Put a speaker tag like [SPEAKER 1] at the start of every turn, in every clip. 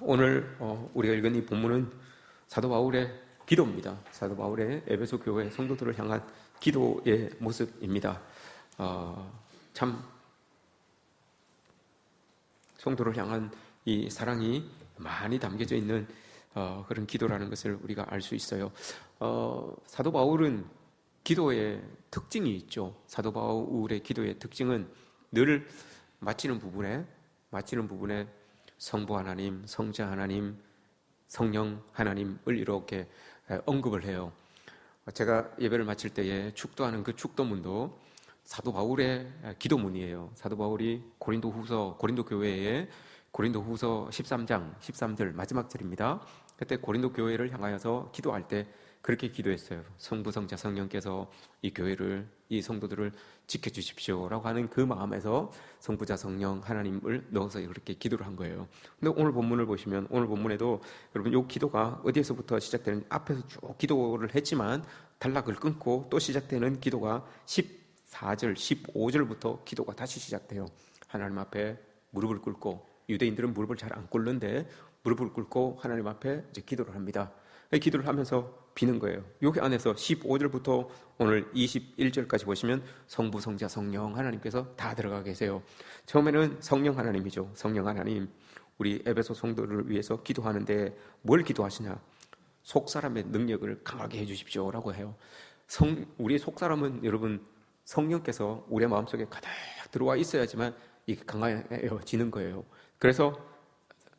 [SPEAKER 1] 오늘 우리가 읽은 이 본문은 사도 바울의 기도입니다. 사도 바울의 에베소 교회 성도들을 향한 기도의 모습입니다. 참 성도를 향한 이 사랑이 많이 담겨져 있는 그런 기도라는 것을 우리가 알 수 있어요. 사도 바울은 기도의 특징이 있죠. 사도 바울의 기도의 특징은 늘 마치는 부분에 성부 하나님, 성자 하나님, 성령 하나님을 이렇게 언급을 해요. 제가 예배를 마칠 때에 축도하는 그 축도문도 사도 바울의 기도문이에요. 사도 바울이 고린도 교회에 고린도후서 13장 13절 마지막 절입니다. 그때 고린도 교회를 향하여서 기도할 때 그렇게 기도했어요. 성부, 성자, 성령께서 이 교회를, 이 성도들을 지켜주십시오라고 하는 그 마음에서 성부자, 성령 하나님을 넣어서 이렇게 기도를 한 거예요. 근데 오늘 본문을 보시면 오늘 본문에도 여러분 이 기도가 어디에서부터 시작되는, 앞에서 쭉 기도를 했지만 단락을 끊고 또 시작되는 기도가 14절, 15절부터 기도가 다시 시작돼요. 하나님 앞에 무릎을 꿇고, 유대인들은 무릎을 잘 안 꿇는데 무릎을 꿇고 하나님 앞에 이제 기도를 합니다. 기도를 하면서 비는 거예요. 여기 안에서 15절부터 오늘 21절까지 보시면 성부, 성자, 성령 하나님께서 다 들어가 계세요. 처음에는 성령 하나님이죠. 성령 하나님, 우리 에베소 성도를 위해서 기도하는데 뭘 기도하시냐? 속사람의 능력을 강하게 해주십시오라고 해요. 우리 속사람은 여러분 성령께서 우리의 마음속에 가득 들어와 있어야지만 이게 강해지는 거예요. 그래서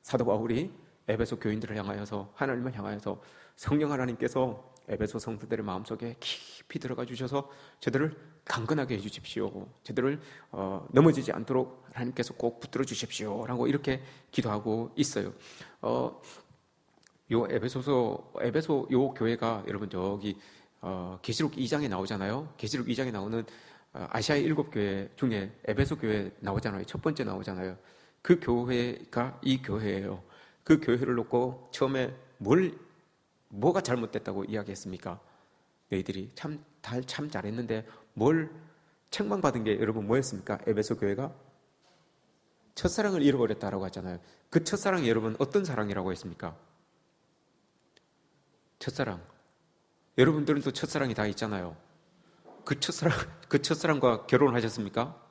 [SPEAKER 1] 사도 바울이 에베소 교인들을 향하여서, 하나님을 향하여서 성령 하나님께서 에베소 성도들의 마음속에 깊이 들어가 주셔서 저들을 강건하게 해주십시오, 저들을 넘어지지 않도록 하나님께서 꼭 붙들어 주십시오 라고 이렇게 기도하고 있어요. 요 에베소 요 교회가 여러분 저기 계시록 2장에 나오잖아요. 계시록 2장에 나오는 아시아의 7교회 중에 에베소 교회 나오잖아요. 첫 번째 나오잖아요. 그 교회가 이 교회예요. 그 교회를 놓고 처음에 뭐가 잘못됐다고 이야기했습니까? 너희들이 참 잘했는데 뭘 책망받은 게 여러분 뭐였습니까? 에베소 교회가 첫사랑을 잃어버렸다라고 하잖아요. 그 첫사랑이 여러분 어떤 사랑이라고 했습니까? 첫사랑. 여러분들도 첫사랑이 다 있잖아요. 그 첫사랑과 결혼하셨습니까?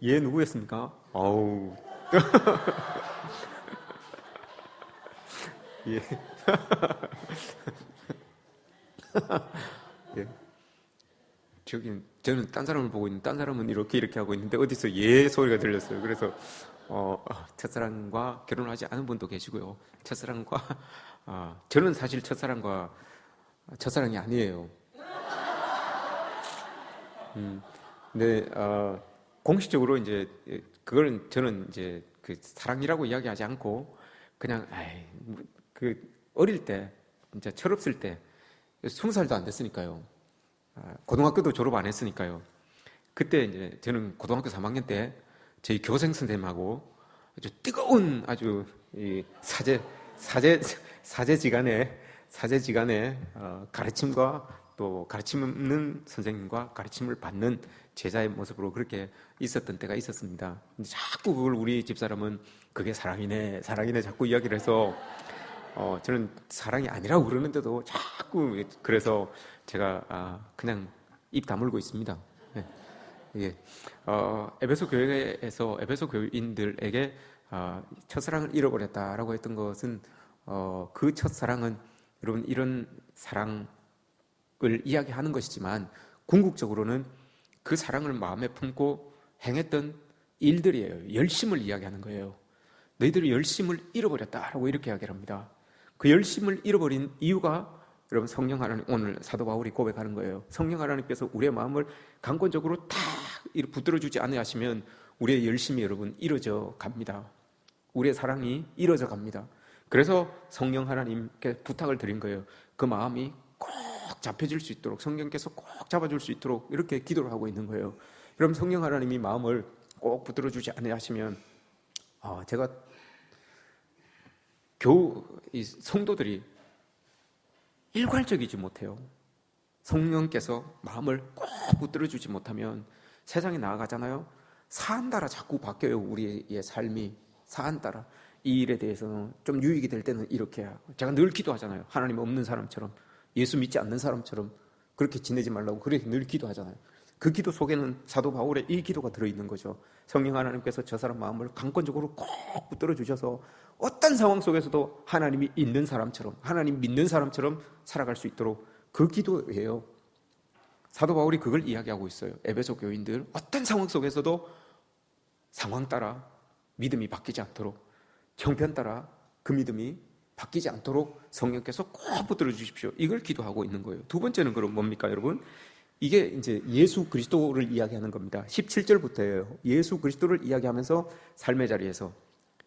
[SPEAKER 1] 얘 누구였습니까? 아우. 예. 예. 저는 딴 사람을 보고 있는데 딴 사람은 이렇게 하고 있는데 어디서 예 소리가 들렸어요. 그래서 첫사랑과 결혼하지 않은 분도 계시고요. 저는 사실 첫사랑이 아니에요. 근데 공식적으로 이제 그걸 저는 이제 그 사랑이라고 이야기하지 않고 그냥 어릴 때 진짜 철없을 때 20살도 안 됐으니까요. 고등학교도 졸업 안 했으니까요. 그때 이제 저는 고등학교 3학년 때 저희 교생 선생님하고 아주 뜨거운 아주 이 사제지간의 가르침과 또 가르치는 선생님과 가르침을 받는 제자의 모습으로 그렇게 있었던 때가 있었습니다. 근데 자꾸 그걸 우리 집사람은 그게 사랑이네 자꾸 이야기를 해서 저는 사랑이 아니라고 그러는데도 자꾸 그래서 제가 그냥 입 다물고 있습니다. 네. 예. 에베소 교회에서 에베소 교인들에게 첫사랑을 잃어버렸다라고 했던 것은 그 첫사랑은 여러분 이런 사랑을 이야기하는 것이지만 궁극적으로는 그 사랑을 마음에 품고 행했던 일들이에요. 열심을 이야기하는 거예요. 너희들이 열심을 잃어버렸다라고 이렇게 이야기를 합니다. 그 열심을 잃어버린 이유가 여러분 성령 하나님, 오늘 사도 바울이 고백하는 거예요. 성령 하나님께서 우리의 마음을 강권적으로 다 붙들어주지 않으시면 우리의 열심이 여러분 잃어져 갑니다. 우리의 사랑이 잃어져 갑니다. 그래서 성령 하나님께 부탁을 드린 거예요. 그 마음이 꼭 잡혀질 수 있도록, 성령께서 꼭 잡아줄 수 있도록 이렇게 기도를 하고 있는 거예요. 여러분 성령 하나님이 마음을 꼭 붙들어주지 않으시면 제가 이 성도들이 일괄적이지 못해요. 성령께서 마음을 꼭 붙들어주지 못하면 세상에 나아가잖아요. 사안 따라 자꾸 바뀌어요. 우리의 삶이 사안 따라. 이 일에 대해서는 좀 유익이 될 때는 이렇게 하고, 제가 늘 기도하잖아요. 하나님 없는 사람처럼, 예수 믿지 않는 사람처럼 그렇게 지내지 말라고 그렇게 늘 기도하잖아요. 그 기도 속에는 사도 바울의 이 기도가 들어있는 거죠. 성령 하나님께서 저 사람 마음을 강권적으로 꼭 붙들어 주셔서 어떤 상황 속에서도 하나님이 있는 사람처럼, 하나님 믿는 사람처럼 살아갈 수 있도록, 그 기도예요. 사도 바울이 그걸 이야기하고 있어요. 에베소 교인들, 어떤 상황 속에서도 상황 따라 믿음이 바뀌지 않도록, 형편 따라 그 믿음이 바뀌지 않도록 성령께서 꼭 붙들어 주십시오. 이걸 기도하고 있는 거예요. 두 번째는 그럼 뭡니까, 여러분? 이게 이제 예수 그리스도를 이야기하는 겁니다. 17절부터예요. 예수 그리스도를 이야기하면서 삶의 자리에서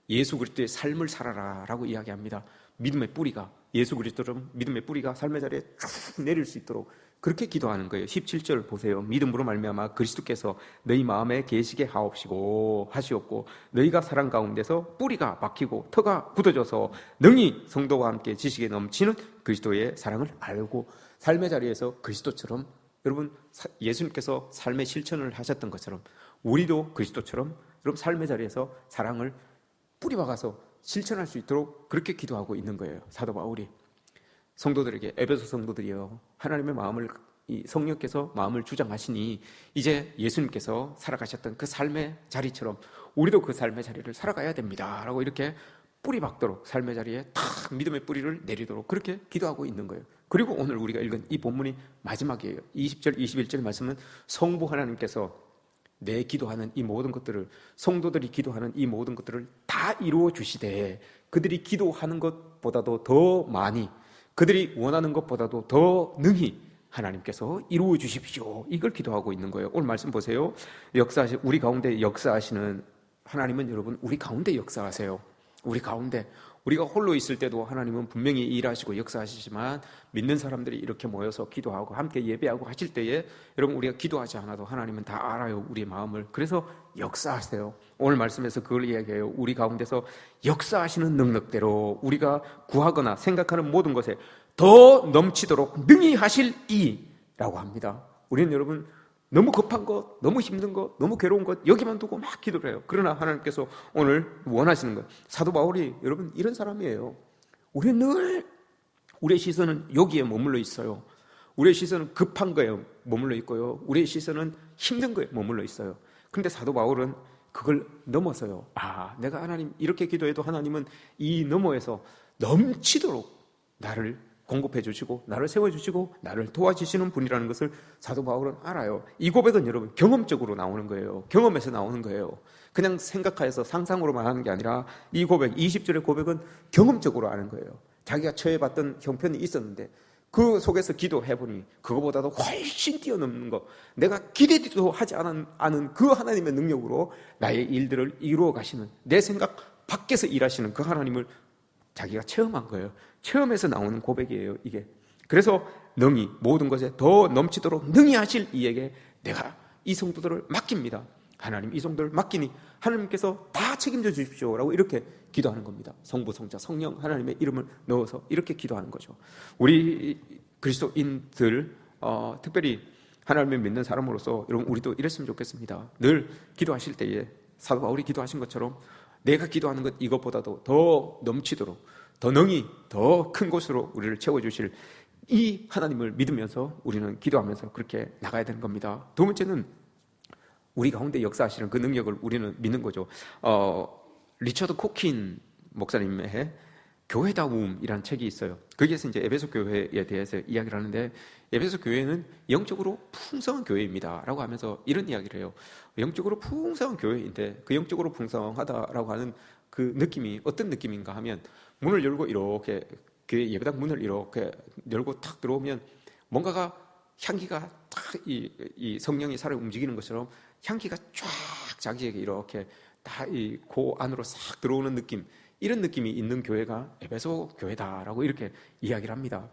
[SPEAKER 1] 예수 그리스도의 삶을 살아라 라고 이야기합니다. 믿음의 뿌리가, 예수 그리스도처럼 믿음의 뿌리가 삶의 자리에 쭉 내릴 수 있도록 그렇게 기도하는 거예요. 17절 보세요. 믿음으로 말미암아 그리스도께서 너희 마음에 계시게 하시옵고 너희가 사랑 가운데서 뿌리가 박히고 터가 굳어져서 능히 성도와 함께 지식에 넘치는 그리스도의 사랑을 알고, 삶의 자리에서 그리스도처럼, 여러분 예수님께서 삶의 실천을 하셨던 것처럼 우리도 그리스도처럼 여러분 삶의 자리에서 사랑을 뿌리박아서 실천할 수 있도록 그렇게 기도하고 있는 거예요. 사도 바울이 성도들에게, 에베소 성도들이요, 하나님의 마음을, 이 성령께서 마음을 주장하시니 이제 예수님께서 살아가셨던 그 삶의 자리처럼 우리도 그 삶의 자리를 살아가야 됩니다 라고 이렇게 뿌리 박도록, 삶의 자리에 탁 믿음의 뿌리를 내리도록 그렇게 기도하고 있는 거예요. 그리고 오늘 우리가 읽은 이 본문이 마지막이에요. 20절 21절 말씀은 성부 하나님께서 내 기도하는 이 모든 것들을, 성도들이 기도하는 이 모든 것들을 다 이루어 주시되 그들이 기도하는 것보다도 더 많이, 그들이 원하는 것보다도 더 능히 하나님께서 이루어 주십시오. 이걸 기도하고 있는 거예요. 오늘 말씀 보세요. 우리 가운데 역사하시는 하나님은, 여러분 우리 가운데 역사하세요. 우리 가운데, 우리가 홀로 있을 때도 하나님은 분명히 일하시고 역사하시지만 믿는 사람들이 이렇게 모여서 기도하고 함께 예배하고 하실 때에 여러분 우리가 기도하지 않아도 하나님은 다 알아요, 우리의 마음을. 그래서 역사하세요. 오늘 말씀에서 그걸 이야기해요. 우리 가운데서 역사하시는 능력대로 우리가 구하거나 생각하는 모든 것에 더 넘치도록 능히 하실 이라고 합니다. 우리는 여러분 너무 급한 것, 너무 힘든 것, 너무 괴로운 것 여기만 두고 막 기도를 해요. 그러나 하나님께서 오늘 원하시는 것, 사도 바울이 여러분 이런 사람이에요. 우리는 늘 우리의 시선은 여기에 머물러 있어요. 우리의 시선은 급한 거에 머물러 있고요, 우리의 시선은 힘든 거에 머물러 있어요. 그런데 사도 바울은 그걸 넘어서요. 내가 하나님 이렇게 기도해도 하나님은 이 너머에서 넘치도록 나를 공급해 주시고 나를 세워주시고 나를 도와주시는 분이라는 것을 사도 바울은 알아요. 이 고백은 여러분 경험적으로 나오는 거예요. 경험에서 나오는 거예요. 그냥 생각해서 상상으로만 하는 게 아니라 이 고백, 20절의 고백은 경험적으로 아는 거예요. 자기가 처해봤던 형편이 있었는데 그 속에서 기도해보니 그거보다도 훨씬 뛰어넘는 거, 내가 기대도 하지 않은 그 하나님의 능력으로 나의 일들을 이루어 가시는, 내 생각 밖에서 일하시는 그 하나님을 자기가 체험한 거예요. 체험에서 나오는 고백이에요, 이게. 그래서 능히, 모든 것에 더 넘치도록 능히 하실 이에게 내가 이 성도들을 맡깁니다. 하나님 이 성도를 맡기니 하나님께서 다 책임져 주십시오 라고 이렇게 기도하는 겁니다. 성부, 성자, 성령 하나님의 이름을 넣어서 이렇게 기도하는 거죠. 우리 그리스도인들, 특별히 하나님을 믿는 사람으로서 여러분 우리도 이랬으면 좋겠습니다. 늘 기도하실 때에 사도 바울이 기도하신 것처럼 내가 기도하는 것 이것보다도 더 넘치도록, 더 능히, 더 큰 곳으로 우리를 채워주실 이 하나님을 믿으면서 우리는 기도하면서 그렇게 나가야 되는 겁니다. 두 번째는 우리 가운데 역사하시는 그 능력을 우리는 믿는 거죠. 리처드 코킨 목사님의 교회다움이라는 책이 있어요. 거기에서 이제 에베소 교회에 대해서 이야기를 하는데, 에베소 교회는 영적으로 풍성한 교회입니다라고 하면서 이런 이야기를 해요. 영적으로 풍성한 교회인데 그 영적으로 풍성하다라고 하는 그 느낌이 어떤 느낌인가 하면, 문을 열고 이렇게 교회 예배당 문을 이렇게 열고 탁 들어오면 뭔가가 향기가 딱 이 성령이 살아 움직이는 것처럼 향기가 쫙 자기에게 이렇게 다 이 그 안으로 싹 들어오는 느낌, 이런 느낌이 있는 교회가 에베소 교회다라고 이렇게 이야기를 합니다.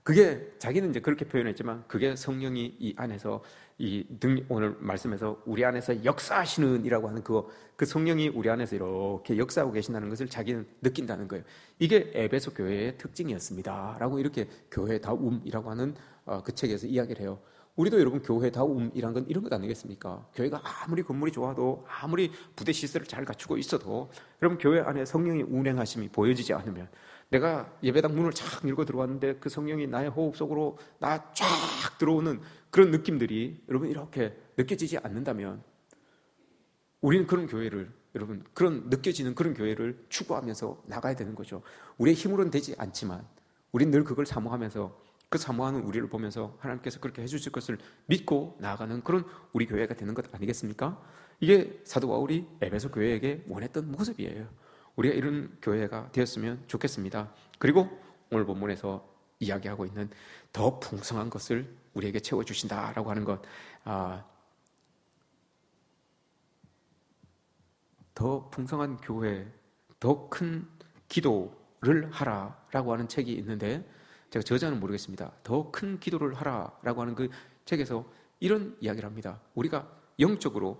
[SPEAKER 1] 그게 자기는 이제 그렇게 표현했지만 그게 성령이 이 안에서 오늘 말씀에서 우리 안에서 역사하시는 이라고 하는 그 성령이 우리 안에서 이렇게 역사하고 계신다는 것을 자기는 느낀다는 거예요. 이게 에베소 교회의 특징이었습니다 라고 이렇게 교회다움이라고 하는 그 책에서 이야기를 해요. 우리도 여러분 교회다움이란 건 이런 것 아니겠습니까? 교회가 아무리 건물이 좋아도 아무리 부대 시설을 잘 갖추고 있어도 여러분 교회 안에 성령의 운행하심이 보여지지 않으면 내가 예배당 문을 쫙 열고 들어왔는데 그 성령이 나의 호흡 속으로 나 쫙 들어오는 그런 느낌들이 여러분 이렇게 느껴지지 않는다면 우리는 그런 교회를 여러분 그런 느껴지는 그런 교회를 추구하면서 나가야 되는 거죠. 우리의 힘으로는 되지 않지만 우리는 늘 그걸 사모하면서 그 사모하는 우리를 보면서 하나님께서 그렇게 해주실 것을 믿고 나아가는 그런 우리 교회가 되는 것 아니겠습니까? 이게 사도 바울이 에베소 교회에게 원했던 모습이에요. 우리가 이런 교회가 되었으면 좋겠습니다. 그리고 오늘 본문에서 이야기하고 있는 더 풍성한 것을 우리에게 채워주신다라고 하는 것, 더 풍성한 교회, 더 큰 기도를 하라라고 하는 책이 있는데 제가 저자는 모르겠습니다. 더 큰 기도를 하라라고 하는 그 책에서 이런 이야기를 합니다. 우리가 영적으로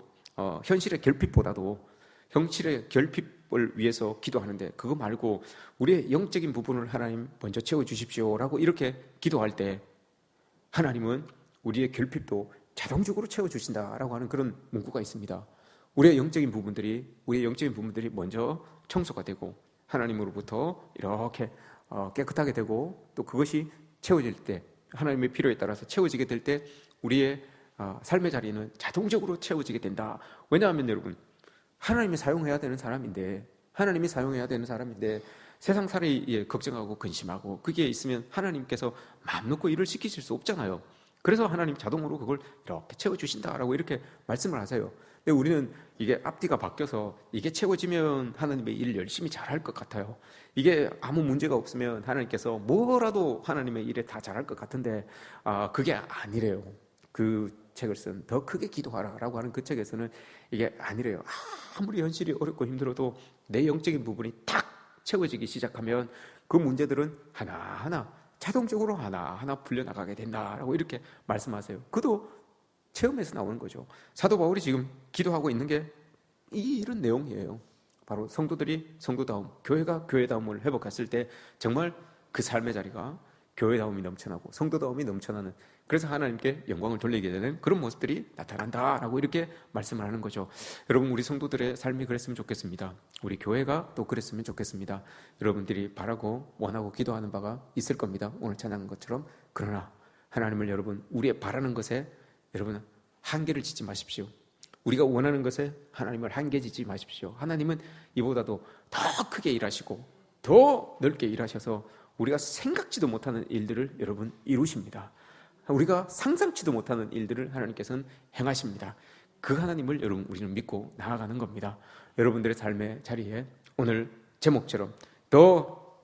[SPEAKER 1] 현실의 결핍보다도 현실의 결핍을 위해서 기도하는데 그거 말고 우리의 영적인 부분을 하나님 먼저 채워주십시오라고 이렇게 기도할 때 하나님은 우리의 결핍도 자동적으로 채워주신다라고 하는 그런 문구가 있습니다. 우리의 영적인 부분들이 먼저 청소가 되고 하나님으로부터 이렇게 깨끗하게 되고 또 그것이 채워질 때 하나님의 필요에 따라서 채워지게 될 때 우리의 삶의 자리는 자동적으로 채워지게 된다. 왜냐하면 여러분 하나님이 사용해야 되는 사람인데 세상 살이에 걱정하고 근심하고 그게 있으면 하나님께서 마음 놓고 일을 시키실 수 없잖아요. 그래서 하나님 자동으로 그걸 이렇게 채워주신다라고 이렇게 말씀을 하세요. 근데 우리는 이게 앞뒤가 바뀌어서 이게 채워지면 하나님의 일을 열심히 잘할 것 같아요. 이게 아무 문제가 없으면 하나님께서 뭐라도 하나님의 일에 다 잘할 것 같은데 그게 아니래요. 그 책을 쓴 더 크게 기도하라라고 하는 그 책에서는 이게 아니래요. 아무리 현실이 어렵고 힘들어도 내 영적인 부분이 딱 채워지기 시작하면 그 문제들은 하나하나 자동적으로 하나하나 풀려나가게 된다라고 이렇게 말씀하세요. 그도 체험에서 나오는 거죠. 사도 바울이 지금 기도하고 있는 게 이런 내용이에요. 바로 성도들이 성도다움, 교회가 교회다움을 회복했을 때 정말 그 삶의 자리가 교회다움이 넘쳐나고 성도다움이 넘쳐나는, 그래서 하나님께 영광을 돌리게 되는 그런 모습들이 나타난다라고 이렇게 말씀을 하는 거죠. 여러분, 우리 성도들의 삶이 그랬으면 좋겠습니다. 우리 교회가 또 그랬으면 좋겠습니다. 여러분들이 바라고 원하고 기도하는 바가 있을 겁니다. 오늘 찬양한 것처럼. 그러나 하나님을 여러분 우리의 바라는 것에 여러분 한계를 짓지 마십시오. 우리가 원하는 것에 하나님을 한계 짓지 마십시오. 하나님은 이보다도 더 크게 일하시고 더 넓게 일하셔서 우리가 생각지도 못하는 일들을 여러분 이루십니다. 우리가 상상치도 못하는 일들을 하나님께서는 행하십니다. 그 하나님을 여러분 우리는 믿고 나아가는 겁니다. 여러분들의 삶의 자리에 오늘 제목처럼 더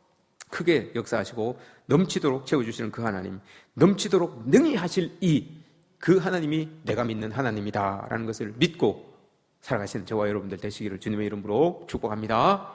[SPEAKER 1] 크게 역사하시고 넘치도록 채워주시는 그 하나님, 넘치도록 능히 하실 그 하나님이 내가 믿는 하나님이다 라는 것을 믿고 살아가시는 저와 여러분들 되시기를 주님의 이름으로 축복합니다.